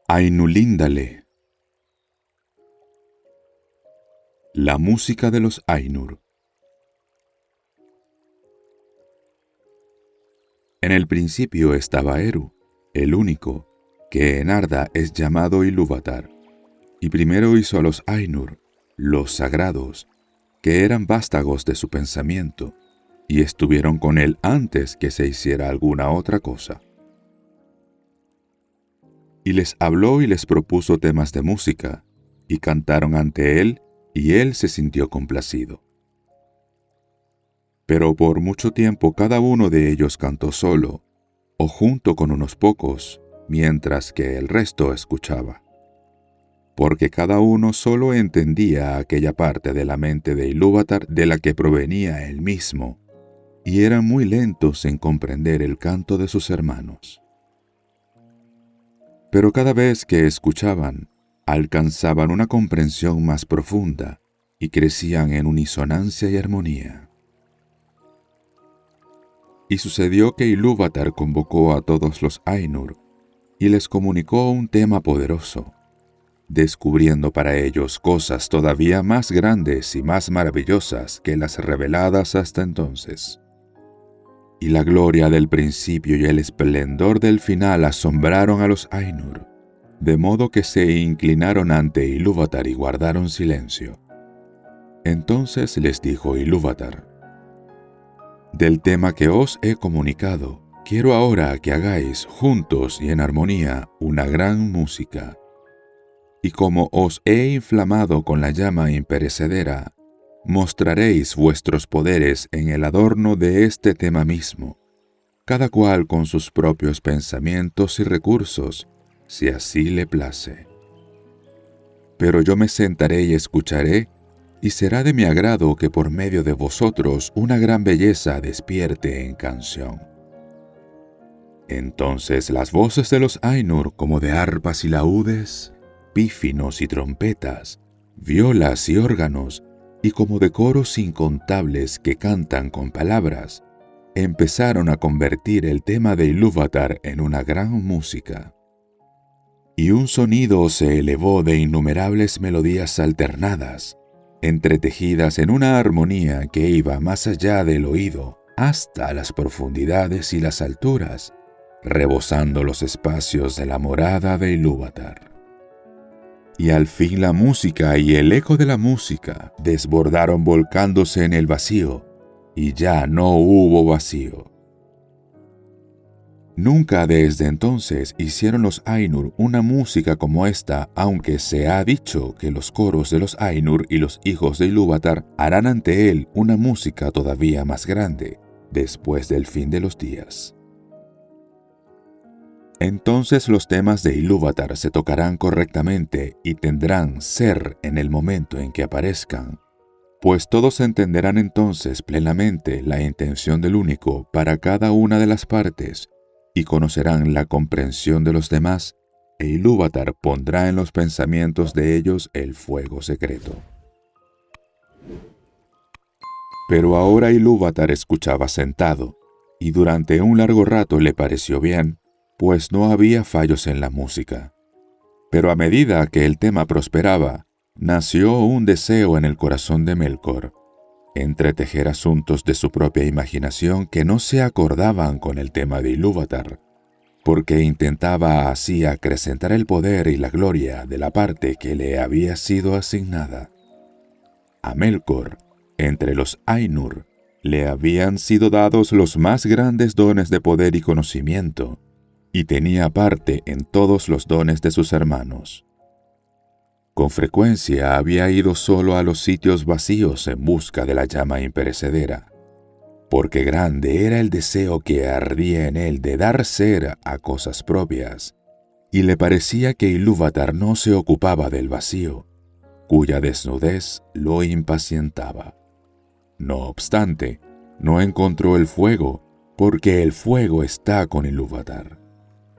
Ainulindale. La música de los Ainur. En el principio estaba Eru, el único, que en Arda es llamado Ilúvatar, y primero hizo a los Ainur, los sagrados, que eran vástagos de su pensamiento, y estuvieron con él antes que se hiciera alguna otra cosa. Y les habló y les propuso temas de música, y cantaron ante él, y él se sintió complacido. Pero por mucho tiempo cada uno de ellos cantó solo, o junto con unos pocos, mientras que el resto escuchaba. Porque cada uno solo entendía aquella parte de la mente de Ilúvatar de la que provenía él mismo, y eran muy lentos en comprender el canto de sus hermanos. Pero cada vez que escuchaban, alcanzaban una comprensión más profunda y crecían en unisonancia y armonía. Y sucedió que Ilúvatar convocó a todos los Ainur y les comunicó un tema poderoso, descubriendo para ellos cosas todavía más grandes y más maravillosas que las reveladas hasta entonces. Y la gloria del principio y el esplendor del final asombraron a los Ainur, de modo que se inclinaron ante Ilúvatar y guardaron silencio. Entonces les dijo Ilúvatar: del tema que os he comunicado, quiero ahora que hagáis juntos y en armonía una gran música. Y como os he inflamado con la llama imperecedera, mostraréis vuestros poderes en el adorno de este tema mismo, cada cual con sus propios pensamientos y recursos, si así le place. Pero yo me sentaré y escucharé, y será de mi agrado que por medio de vosotros una gran belleza despierte en canción. Entonces las voces de los Ainur, como de arpas y laúdes, pífinos y trompetas, violas y órganos, y como de coros incontables que cantan con palabras, empezaron a convertir el tema de Ilúvatar en una gran música. Y un sonido se elevó de innumerables melodías alternadas, entretejidas en una armonía que iba más allá del oído, hasta las profundidades y las alturas, rebosando los espacios de la morada de Ilúvatar. Y al fin la música y el eco de la música desbordaron volcándose en el vacío, y ya no hubo vacío. Nunca desde entonces hicieron los Ainur una música como esta, aunque se ha dicho que los coros de los Ainur y los hijos de Ilúvatar harán ante él una música todavía más grande, después del fin de los días. Entonces los temas de Ilúvatar se tocarán correctamente y tendrán ser en el momento en que aparezcan, pues todos entenderán entonces plenamente la intención del único para cada una de las partes, y conocerán la comprensión de los demás, e Ilúvatar pondrá en los pensamientos de ellos el fuego secreto. Pero ahora Ilúvatar escuchaba sentado, y durante un largo rato le pareció bien, pues no había fallos en la música. Pero a medida que el tema prosperaba, nació un deseo en el corazón de Melkor, entretejer asuntos de su propia imaginación que no se acordaban con el tema de Ilúvatar, porque intentaba así acrecentar el poder y la gloria de la parte que le había sido asignada. A Melkor, entre los Ainur, le habían sido dados los más grandes dones de poder y conocimiento, y tenía parte en todos los dones de sus hermanos. Con frecuencia había ido solo a los sitios vacíos en busca de la llama imperecedera, porque grande era el deseo que ardía en él de dar ser a cosas propias, y le parecía que Ilúvatar no se ocupaba del vacío, cuya desnudez lo impacientaba. No obstante, no encontró el fuego, porque el fuego está con Ilúvatar.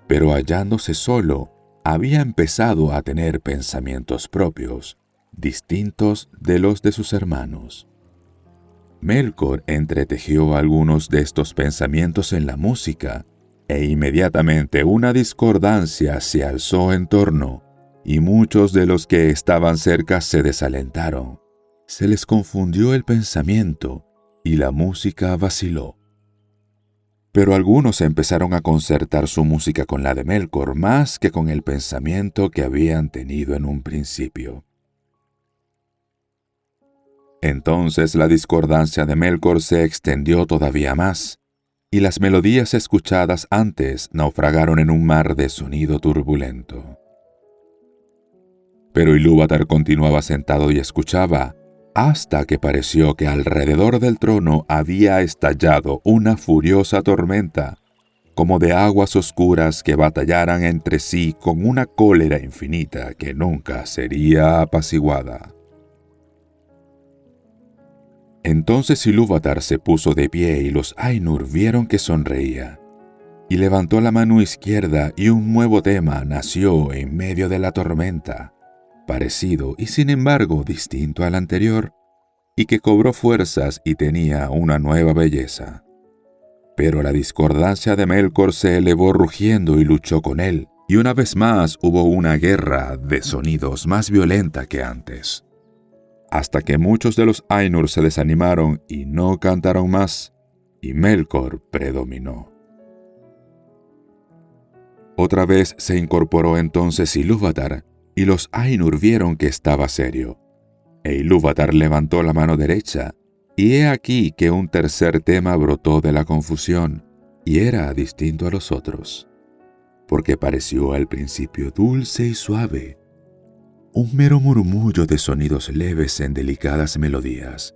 Pero hallándose solo, había empezado a tener pensamientos propios, distintos de los de sus hermanos. Melkor entretejió algunos de estos pensamientos en la música, e inmediatamente una discordancia se alzó en torno, y muchos de los que estaban cerca se desalentaron. Se les confundió el pensamiento, y la música vaciló. Pero algunos empezaron a concertar su música con la de Melkor más que con el pensamiento que habían tenido en un principio. Entonces la discordancia de Melkor se extendió todavía más, y las melodías escuchadas antes naufragaron en un mar de sonido turbulento. Pero Ilúvatar continuaba sentado y escuchaba, hasta que pareció que alrededor del trono había estallado una furiosa tormenta, como de aguas oscuras que batallaran entre sí con una cólera infinita que nunca sería apaciguada. Entonces Ilúvatar se puso de pie y los Ainur vieron que sonreía, y levantó la mano izquierda y un nuevo tema nació en medio de la tormenta, parecido y sin embargo distinto al anterior, y que cobró fuerzas y tenía una nueva belleza. Pero la discordancia de Melkor se elevó rugiendo y luchó con él, y una vez más hubo una guerra de sonidos más violenta que antes, hasta que muchos de los Ainur se desanimaron y no cantaron más, y Melkor predominó. Otra vez se incorporó entonces Ilúvatar, y los Ainur vieron que estaba serio. E Ilúvatar levantó la mano derecha, y he aquí que un tercer tema brotó de la confusión, y era distinto a los otros, porque pareció al principio dulce y suave, un mero murmullo de sonidos leves en delicadas melodías,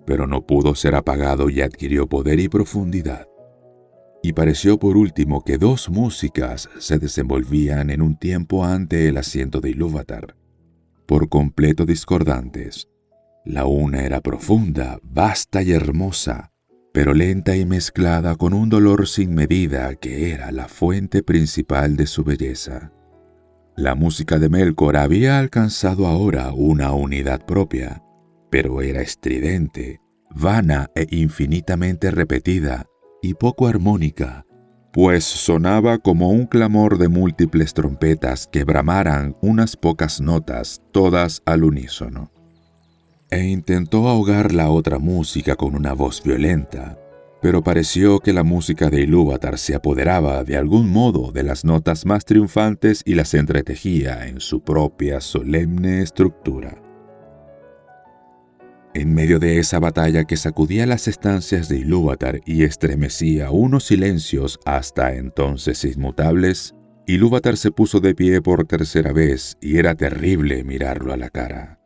pero no pudo ser apagado y adquirió poder y profundidad. Y pareció por último que dos músicas se desenvolvían en un tiempo ante el asiento de Ilúvatar, por completo discordantes. La una era profunda, vasta y hermosa, pero lenta y mezclada con un dolor sin medida que era la fuente principal de su belleza. La música de Melkor había alcanzado ahora una unidad propia, pero era estridente, vana e infinitamente repetida, y poco armónica, pues sonaba como un clamor de múltiples trompetas que bramaran unas pocas notas, todas al unísono. E intentó ahogar la otra música con una voz violenta, pero pareció que la música de Ilúvatar se apoderaba de algún modo de las notas más triunfantes y las entretejía en su propia solemne estructura. En medio de esa batalla que sacudía las estancias de Ilúvatar y estremecía unos silencios hasta entonces inmutables, Ilúvatar se puso de pie por tercera vez y era terrible mirarlo a la cara.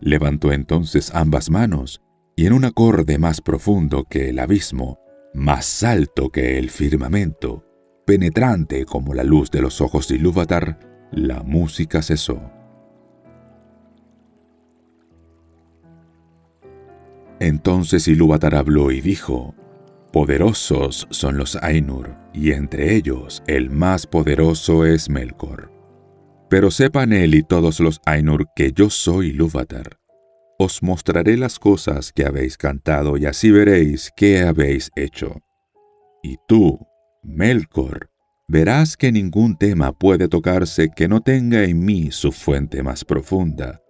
Levantó entonces ambas manos y en un acorde más profundo que el abismo, más alto que el firmamento, penetrante como la luz de los ojos de Ilúvatar, la música cesó. Entonces Ilúvatar habló y dijo: «Poderosos son los Ainur, y entre ellos el más poderoso es Melkor. Pero sepan él y todos los Ainur que yo soy Ilúvatar. Os mostraré las cosas que habéis cantado y así veréis qué habéis hecho. Y tú, Melkor, verás que ningún tema puede tocarse que no tenga en mí su fuente más profunda,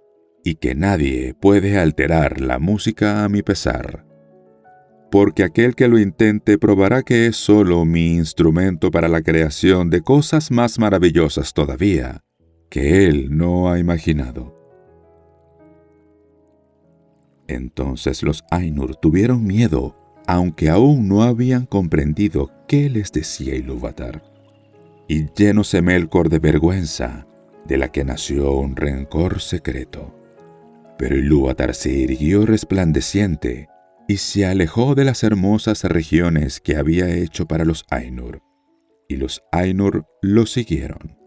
y que nadie puede alterar la música a mi pesar. Porque aquel que lo intente probará que es solo mi instrumento para la creación de cosas más maravillosas todavía, que él no ha imaginado». Entonces los Ainur tuvieron miedo, aunque aún no habían comprendido qué les decía Ilúvatar. Y llénose Melkor de vergüenza, de la que nació un rencor secreto. Pero Ilúvatar se irguió resplandeciente y se alejó de las hermosas regiones que había hecho para los Ainur, y los Ainur lo siguieron.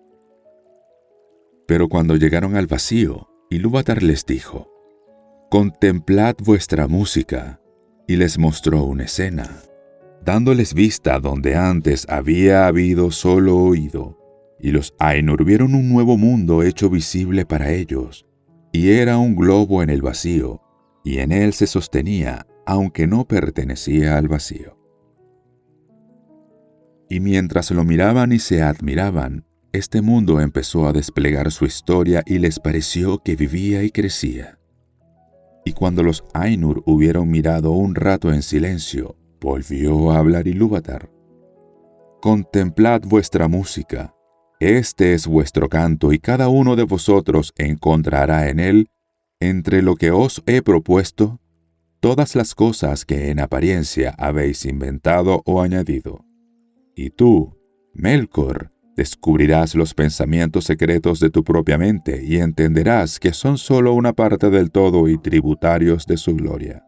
Pero cuando llegaron al vacío, Ilúvatar les dijo: «Contemplad vuestra música», y les mostró una escena, dándoles vista donde antes había habido solo oído, y los Ainur vieron un nuevo mundo hecho visible para ellos, y era un globo en el vacío, y en él se sostenía, aunque no pertenecía al vacío. Y mientras lo miraban y se admiraban, este mundo empezó a desplegar su historia y les pareció que vivía y crecía. Y cuando los Ainur hubieron mirado un rato en silencio, volvió a hablar Ilúvatar. Contemplad vuestra música, este es vuestro canto, y cada uno de vosotros encontrará en él, entre lo que os he propuesto, todas las cosas que en apariencia habéis inventado o añadido. Y tú, Melkor, descubrirás los pensamientos secretos de tu propia mente y entenderás que son solo una parte del todo y tributarios de su gloria.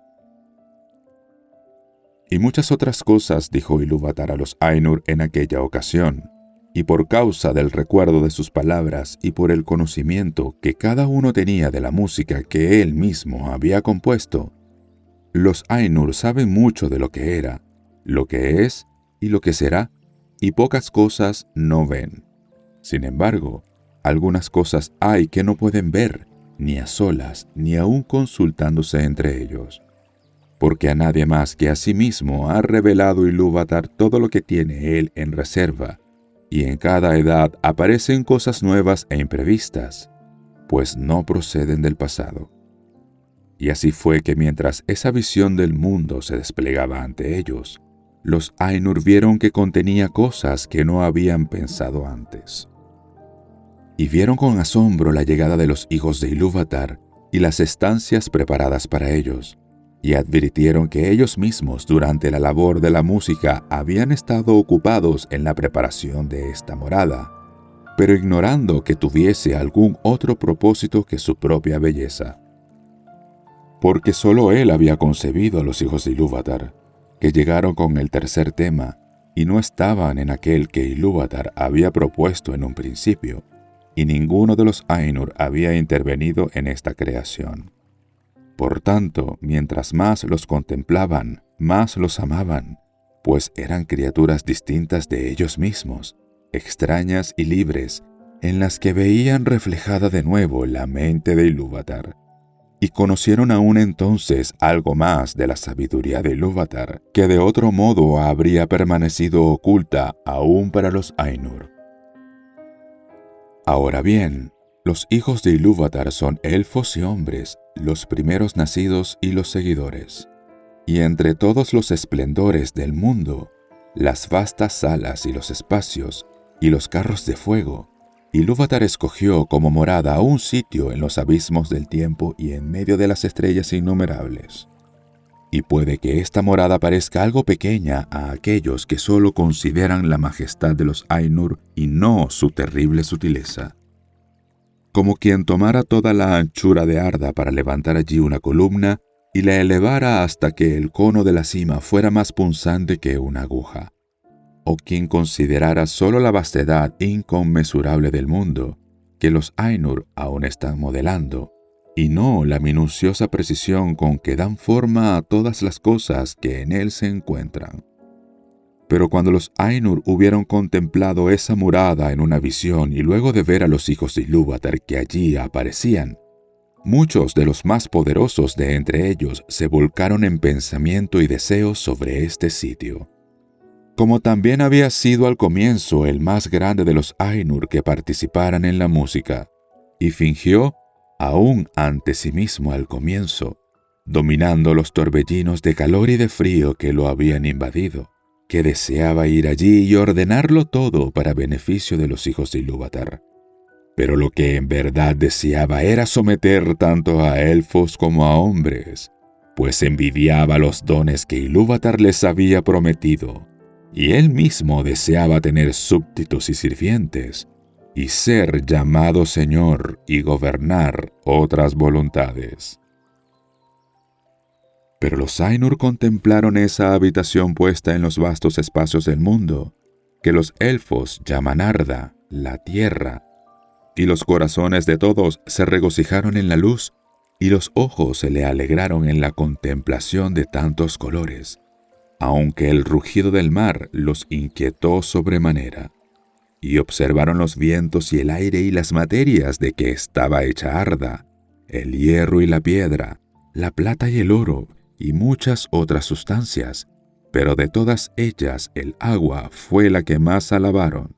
Y muchas otras cosas dijo Ilúvatar a los Ainur en aquella ocasión, y por causa del recuerdo de sus palabras y por el conocimiento que cada uno tenía de la música que él mismo había compuesto, los Ainur saben mucho de lo que era, lo que es y lo que será, y pocas cosas no ven. Sin embargo, algunas cosas hay que no pueden ver, ni a solas, ni aun consultándose entre ellos. Porque a nadie más que a sí mismo ha revelado Ilúvatar todo lo que tiene él en reserva, y en cada edad aparecen cosas nuevas e imprevistas, pues no proceden del pasado. Y así fue que mientras esa visión del mundo se desplegaba ante ellos, los Ainur vieron que contenía cosas que no habían pensado antes. Y vieron con asombro la llegada de los hijos de Ilúvatar y las estancias preparadas para ellos, y advirtieron que ellos mismos durante la labor de la música habían estado ocupados en la preparación de esta morada, pero ignorando que tuviese algún otro propósito que su propia belleza. Porque solo él había concebido a los hijos de Ilúvatar, que llegaron con el tercer tema, y no estaban en aquel que Ilúvatar había propuesto en un principio, y ninguno de los Ainur había intervenido en esta creación. Por tanto, mientras más los contemplaban, más los amaban, pues eran criaturas distintas de ellos mismos, extrañas y libres, en las que veían reflejada de nuevo la mente de Ilúvatar. Y conocieron aún entonces algo más de la sabiduría de Ilúvatar, que de otro modo habría permanecido oculta aún para los Ainur. Ahora bien, los hijos de Ilúvatar son elfos y hombres, los primeros nacidos y los seguidores. Y entre todos los esplendores del mundo, las vastas salas y los espacios, y los carros de fuego, Ilúvatar escogió como morada un sitio en los abismos del tiempo y en medio de las estrellas innumerables. Y puede que esta morada parezca algo pequeña a aquellos que solo consideran la majestad de los Ainur y no su terrible sutileza. Como quien tomara toda la anchura de Arda para levantar allí una columna y la elevara hasta que el cono de la cima fuera más punzante que una aguja. O quien considerara solo la vastedad inconmensurable del mundo, que los Ainur aún están modelando, y no la minuciosa precisión con que dan forma a todas las cosas que en él se encuentran. Pero cuando los Ainur hubieron contemplado esa morada en una visión y luego de ver a los hijos de Ilúvatar que allí aparecían, muchos de los más poderosos de entre ellos se volcaron en pensamiento y deseo sobre este sitio. Como también había sido al comienzo el más grande de los Ainur que participaran en la música, y fingió, aún ante sí mismo al comienzo, dominando los torbellinos de calor y de frío que lo habían invadido, que deseaba ir allí y ordenarlo todo para beneficio de los hijos de Ilúvatar. Pero lo que en verdad deseaba era someter tanto a elfos como a hombres, pues envidiaba los dones que Ilúvatar les había prometido, y él mismo deseaba tener súbditos y sirvientes, y ser llamado Señor y gobernar otras voluntades. Pero los Ainur contemplaron esa habitación puesta en los vastos espacios del mundo, que los elfos llaman Arda, la tierra, y los corazones de todos se regocijaron en la luz, y los ojos se le alegraron en la contemplación de tantos colores, aunque el rugido del mar los inquietó sobremanera, y observaron los vientos y el aire y las materias de que estaba hecha Arda, el hierro y la piedra, la plata y el oro, y muchas otras sustancias, pero de todas ellas el agua fue la que más alabaron.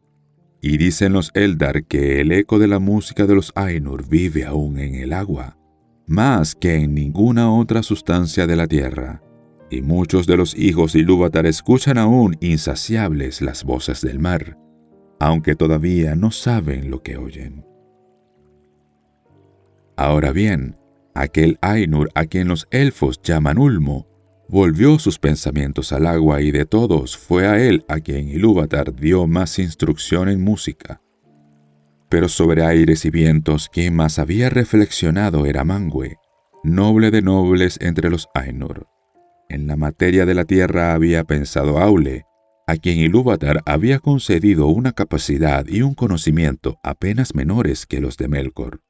Y dicen los Eldar que el eco de la música de los Ainur vive aún en el agua, más que en ninguna otra sustancia de la tierra. Y muchos de los hijos de Ilúvatar escuchan aún insaciables las voces del mar, aunque todavía no saben lo que oyen. Ahora bien, aquel Ainur a quien los elfos llaman Ulmo, volvió sus pensamientos al agua y de todos fue a él a quien Ilúvatar dio más instrucción en música. Pero sobre aires y vientos quien más había reflexionado era Manwë, noble de nobles entre los Ainur. En la materia de la tierra había pensado Aule, a quien Ilúvatar había concedido una capacidad y un conocimiento apenas menores que los de Melkor.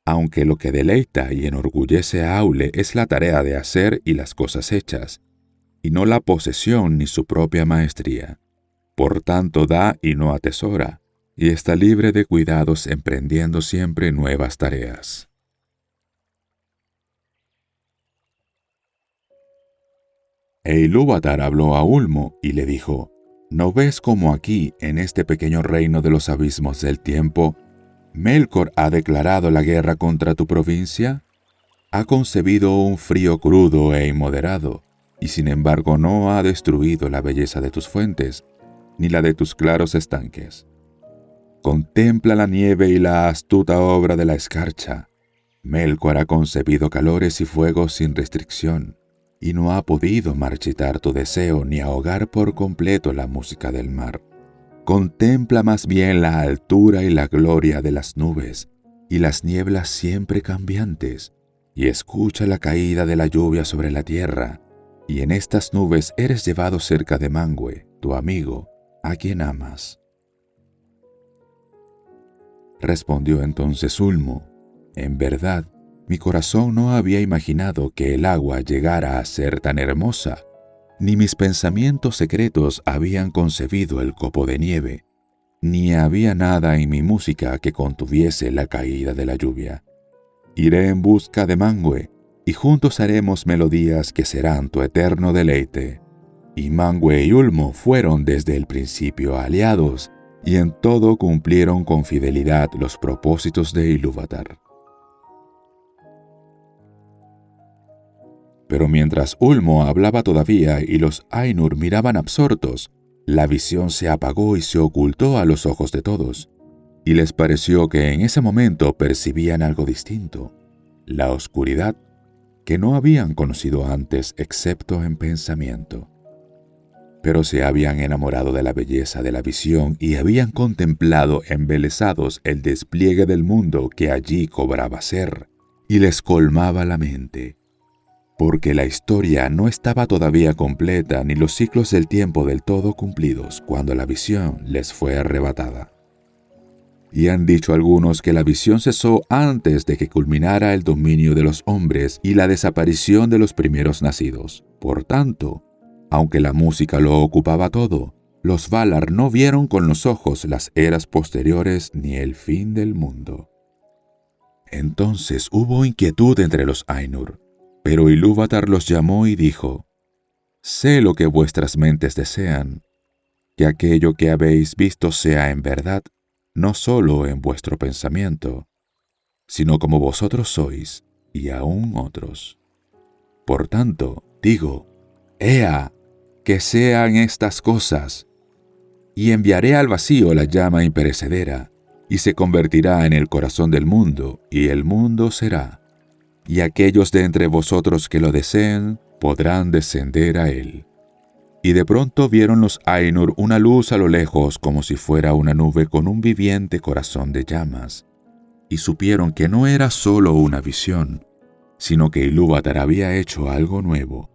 Aunque lo que deleita y enorgullece a Aule es la tarea de hacer y las cosas hechas, y no la posesión ni su propia maestría. Por tanto da y no atesora, y está libre de cuidados emprendiendo siempre nuevas tareas. E Ilúvatar habló a Ulmo y le dijo: ¿No ves cómo aquí, en este pequeño reino de los abismos del tiempo, Melkor ha declarado la guerra contra tu provincia? Ha concebido un frío crudo e inmoderado, y sin embargo no ha destruido la belleza de tus fuentes, ni la de tus claros estanques. Contempla la nieve y la astuta obra de la escarcha. Melkor ha concebido calores y fuegos sin restricción, y no ha podido marchitar tu deseo ni ahogar por completo la música del mar. Contempla más bien la altura y la gloria de las nubes y las nieblas siempre cambiantes, y escucha la caída de la lluvia sobre la tierra, y en estas nubes eres llevado cerca de Manwë, tu amigo, a quien amas. Respondió entonces Ulmo: en verdad, mi corazón no había imaginado que el agua llegara a ser tan hermosa, ni mis pensamientos secretos habían concebido el copo de nieve, ni había nada en mi música que contuviese la caída de la lluvia. Iré en busca de Manwë, y juntos haremos melodías que serán tu eterno deleite. Y Manwë y Ulmo fueron desde el principio aliados, y en todo cumplieron con fidelidad los propósitos de Ilúvatar. Pero mientras Ulmo hablaba todavía y los Ainur miraban absortos, la visión se apagó y se ocultó a los ojos de todos, y les pareció que en ese momento percibían algo distinto, la oscuridad que no habían conocido antes excepto en pensamiento. Pero se habían enamorado de la belleza de la visión y habían contemplado embelesados el despliegue del mundo que allí cobraba ser, y les colmaba la mente. Porque la historia no estaba todavía completa ni los ciclos del tiempo del todo cumplidos cuando la visión les fue arrebatada. Y han dicho algunos que la visión cesó antes de que culminara el dominio de los hombres y la desaparición de los primeros nacidos. Por tanto, aunque la música lo ocupaba todo, los Valar no vieron con los ojos las eras posteriores ni el fin del mundo. Entonces hubo inquietud entre los Ainur. Pero Ilúvatar los llamó y dijo: sé lo que vuestras mentes desean, que aquello que habéis visto sea en verdad, no solo en vuestro pensamiento, sino como vosotros sois, y aún otros. Por tanto, digo, ¡Ea! Que sean estas cosas, y enviaré al vacío la llama imperecedera, y se convertirá en el corazón del mundo, y el mundo será. Y aquellos de entre vosotros que lo deseen podrán descender a él. Y de pronto vieron los Ainur una luz a lo lejos como si fuera una nube con un viviente corazón de llamas, y supieron que no era solo una visión, sino que Ilúvatar había hecho algo nuevo.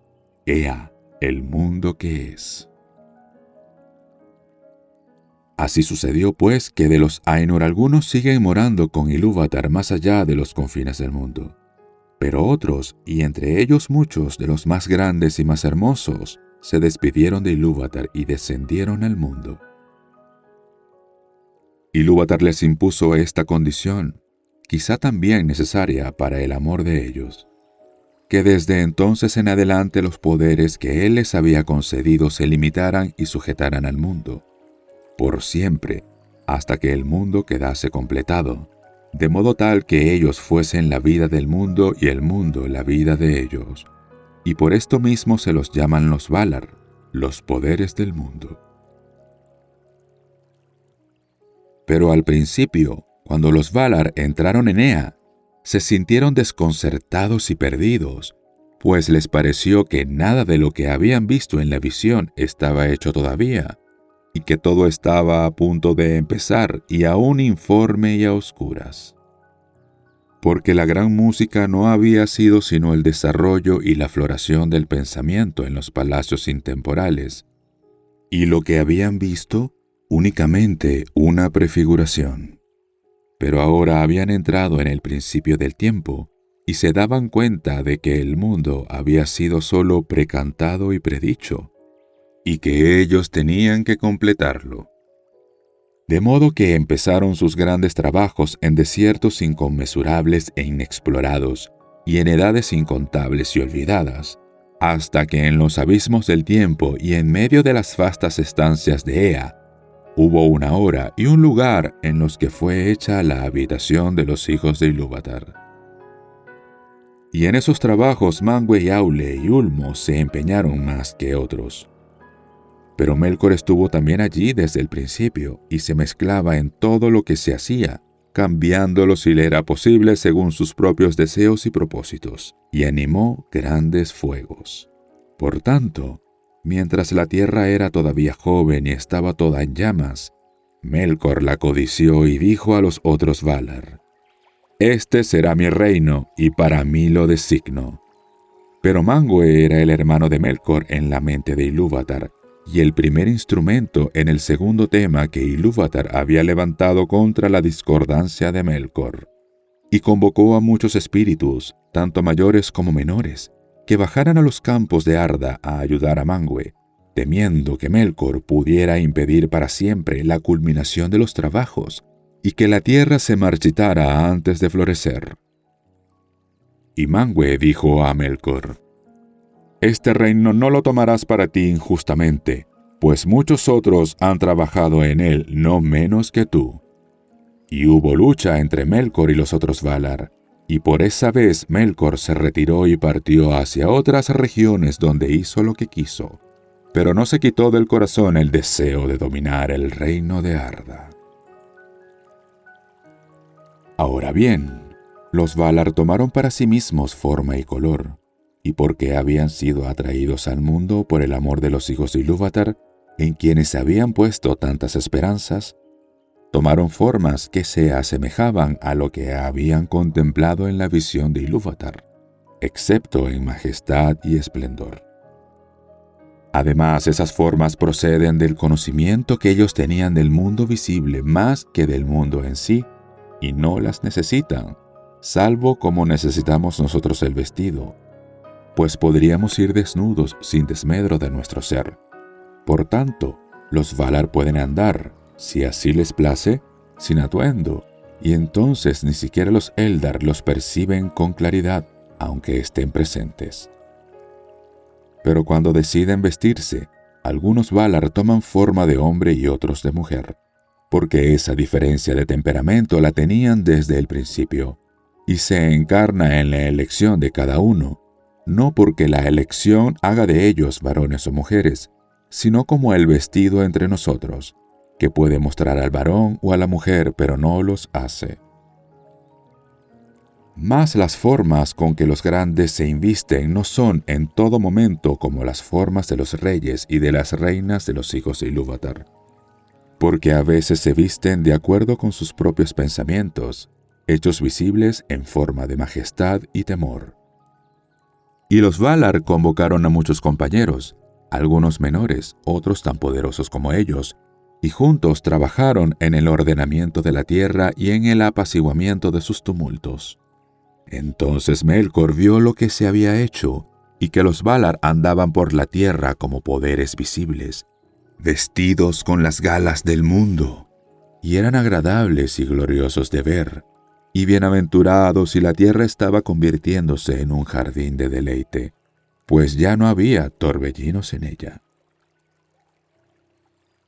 Ea, el mundo que es. Así sucedió pues que de los Ainur algunos siguen morando con Ilúvatar más allá de los confines del mundo. Pero otros, y entre ellos muchos de los más grandes y más hermosos, se despidieron de Ilúvatar y descendieron al mundo. Ilúvatar les impuso esta condición, quizá también necesaria para el amor de ellos. que desde entonces en adelante los poderes que él les había concedido se limitaran y sujetaran al mundo, por siempre, hasta que el mundo quedase completado, de modo tal que ellos fuesen la vida del mundo y el mundo la vida de ellos. Y por esto mismo se los llaman los Valar, los poderes del mundo. Pero al principio, cuando los Valar entraron en Ea, se sintieron desconcertados y perdidos, pues les pareció que nada de lo que habían visto en la visión estaba hecho todavía, y que todo estaba a punto de empezar y aún informe y a oscuras. Porque la gran música no había sido sino el desarrollo y la floración del pensamiento en los palacios intemporales, y lo que habían visto, únicamente una prefiguración. Pero ahora habían entrado en el principio del tiempo, y se daban cuenta de que el mundo había sido solo precantado y predicho, y que ellos tenían que completarlo. De modo que empezaron sus grandes trabajos en desiertos inconmensurables e inexplorados, y en edades incontables y olvidadas, hasta que en los abismos del tiempo y en medio de las vastas estancias de Ea, hubo una hora y un lugar en los que fue hecha la habitación de los hijos de Ilúvatar. Y en esos trabajos Manwë, Aule y Ulmo se empeñaron más que otros. Pero Melkor estuvo también allí desde el principio y se mezclaba en todo lo que se hacía, cambiándolo si le era posible según sus propios deseos y propósitos, y animó grandes fuegos. Por tanto, mientras la tierra era todavía joven y estaba toda en llamas, Melkor la codició y dijo a los otros Valar: «Este será mi reino, y para mí lo designo». Pero Manwë era el hermano de Melkor en la mente de Ilúvatar, y el primer instrumento en el segundo tema que Ilúvatar había levantado contra la discordancia de Melkor. Y convocó a muchos espíritus, tanto mayores como menores, que bajaran a los campos de Arda a ayudar a Manwë, temiendo que Melkor pudiera impedir para siempre la culminación de los trabajos y que la tierra se marchitara antes de florecer. Y Manwë dijo a Melkor: «Este reino no lo tomarás para ti injustamente, pues muchos otros han trabajado en él no menos que tú». Y hubo lucha entre Melkor y los otros Valar, y por esa vez Melkor se retiró y partió hacia otras regiones donde hizo lo que quiso, pero no se quitó del corazón el deseo de dominar el reino de Arda. Ahora bien, los Valar tomaron para sí mismos forma y color, y porque habían sido atraídos al mundo por el amor de los hijos de Ilúvatar, en quienes habían puesto tantas esperanzas, tomaron formas que se asemejaban a lo que habían contemplado en la visión de Ilúvatar, excepto en majestad y esplendor. Además, esas formas proceden del conocimiento que ellos tenían del mundo visible más que del mundo en sí, y no las necesitan, salvo como necesitamos nosotros el vestido, pues podríamos ir desnudos sin desmedro de nuestro ser. Por tanto, los Valar pueden andar, si así les place, sin atuendo, y entonces ni siquiera los Eldar los perciben con claridad, aunque estén presentes. Pero cuando deciden vestirse, algunos Valar toman forma de hombre y otros de mujer, porque esa diferencia de temperamento la tenían desde el principio, y se encarna en la elección de cada uno, no porque la elección haga de ellos varones o mujeres, sino como el vestido entre nosotros, que puede mostrar al varón o a la mujer, pero no los hace. Mas las formas con que los grandes se invisten no son en todo momento como las formas de los reyes y de las reinas de los hijos de Ilúvatar, porque a veces se visten de acuerdo con sus propios pensamientos, hechos visibles en forma de majestad y temor. Y los Valar convocaron a muchos compañeros, algunos menores, otros tan poderosos como ellos, y juntos trabajaron en el ordenamiento de la tierra y en el apaciguamiento de sus tumultos. Entonces Melkor vio lo que se había hecho, y que los Valar andaban por la tierra como poderes visibles, vestidos con las galas del mundo, y eran agradables y gloriosos de ver, y bienaventurados si la tierra estaba convirtiéndose en un jardín de deleite, pues ya no había torbellinos en ella.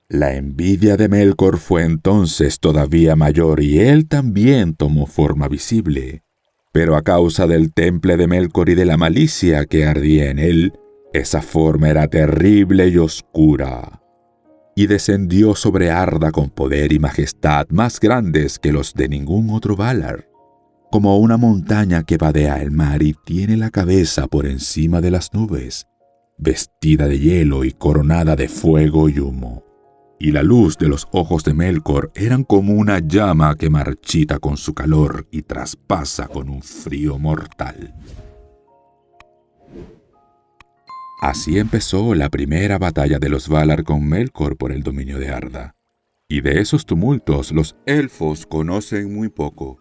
La envidia de Melkor fue entonces todavía mayor y él también tomó forma visible. Pero a causa del temple de Melkor y de la malicia que ardía en él, esa forma era terrible y oscura. Y descendió sobre Arda con poder y majestad más grandes que los de ningún otro Valar, como una montaña que vadea el mar y tiene la cabeza por encima de las nubes, vestida de hielo y coronada de fuego y humo. Y la luz de los ojos de Melkor eran como una llama que marchita con su calor y traspasa con un frío mortal. Así empezó la primera batalla de los Valar con Melkor por el dominio de Arda. Y de esos tumultos los elfos conocen muy poco,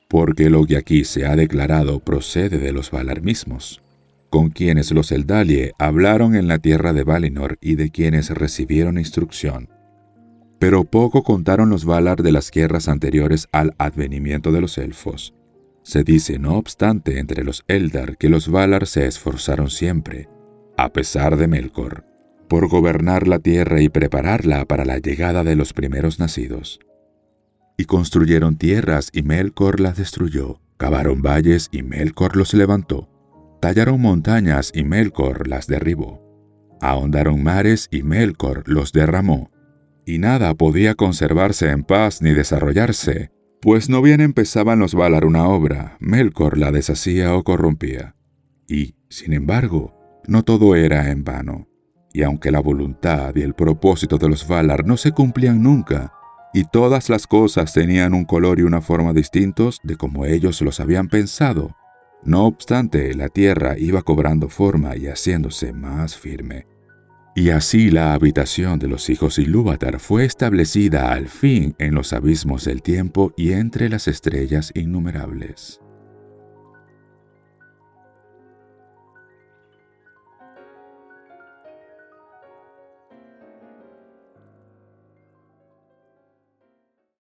porque lo que aquí se ha declarado procede de los Valar mismos, con quienes los Eldalie hablaron en la tierra de Valinor y de quienes recibieron instrucción. Pero poco contaron los Valar de las guerras anteriores al advenimiento de los elfos. Se dice, no obstante, entre los Eldar que los Valar se esforzaron siempre, a pesar de Melkor, por gobernar la tierra y prepararla para la llegada de los primeros nacidos. Y construyeron tierras y Melkor las destruyó, cavaron valles y Melkor los levantó, tallaron montañas y Melkor las derribó, ahondaron mares y Melkor los derramó, y nada podía conservarse en paz ni desarrollarse, pues no bien empezaban los Valar una obra, Melkor la deshacía o corrompía. Y, sin embargo, no todo era en vano, y aunque la voluntad y el propósito de los Valar no se cumplían nunca, y todas las cosas tenían un color y una forma distintos de como ellos los habían pensado, no obstante, la tierra iba cobrando forma y haciéndose más firme. Y así la habitación de los hijos Ilúvatar fue establecida al fin en los abismos del tiempo y entre las estrellas innumerables.